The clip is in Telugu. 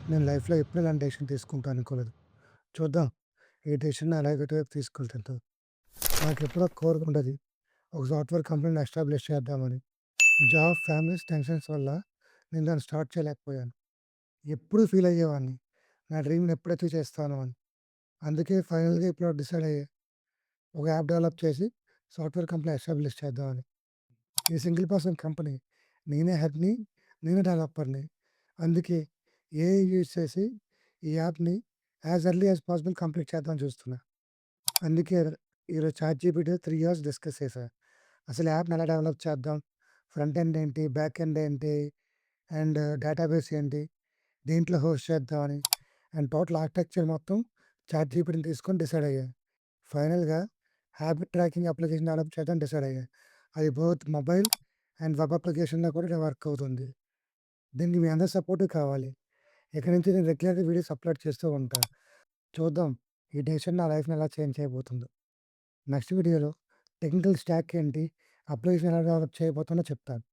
నేను లైఫ్‌లో ఎప్పుడు ఇలాంటి డెసిషన్ తీసుకుంటా అనుకోలేదు. చూద్దాం ఈ డెసిషన్ నా లైఫ్ ఎటువైపు తీసుకెళ్తుందో. నాకెప్పుడో కోరిక ఉండేది. ఒక సాఫ్ట్‌వేర్ కంపెనీని ఎస్టాబ్లిష్ చేద్దామని. జాబ్, ఫ్యామిలీస్ టెన్షన్స్ వల్ల నేను దాన్ని స్టార్ట్ చేయలేకపోయాను. ఎప్పుడూ ఫీల్ అయ్యేవాడిని. నా డ్రీమ్‌ని ఎప్పుడు అచీవ్ చేస్తాను అని. అందుకే ఫైనల్‌గా ఇప్పుడు డిసైడ్ అయ్యా. ఒక యాప్ డెవలప్ చేసి సాఫ్ట్‌వేర్ కంపెనీ ఎస్టాబ్లిష్ చేద్దామని. ఇది సింగిల్ పర్సన్ కంపెనీ. నేనే హెడ్‌ని, నేనే డెవలపర్‌ని. అందుకే ఏఐ యూజ్ చేసి ఈ యాప్‌ని as early as possible complete చేద్దామని చూస్తున్నా. అందుకే ఈరోజు చాట్‌జీపీటీతో 3 అవర్స్ డిస్కస్ చేశా. అసలు యాప్‌ని ఎలా డెవలప్ చేద్దాం? ఫ్రంట్ ఎండ్ ఏంటి? బ్యాక్ ఎండ్ ఏంటి? అండ్ డేటాబేస్ ఏంటి? దేంట్లో హోస్ట్ చేద్దామని అండ్ టోటల్ ఆర్కిటెక్చర్ మొత్తం చాట్‌జీపీటీని తీసుకొని డిసైడ్ అయ్యా. ఫైనల్‌గా హ్యాబిట్ ట్రాకింగ్ అప్లికేషన్ డెవలప్ చేద్దామని డిసైడ్ అయ్యా. అది బోత్ మొబైల్ అండ్ వెబ్ అప్లికేషన్‌లో కూడా వర్క్ అవుతుంది. దీనికి మీ అందరి సపోర్ట్ కావాలి. ఇక నుంచి నేను రెగ్యులర్‌గా వీడియోస్ అప్‌లోడ్ చేస్తూ ఉంటా. చూద్దాం ఈ డెసిషన్ నా లైఫ్‌ని ఎలా చేంజ్ చేయబోతుందో. నెక్స్ట్ వీడియోలో టెక్నికల్ స్టాక్ ఏంటి? అప్లికేషన్ ఎలా డెవలప్ చేయబోతున్నా చెప్తాను.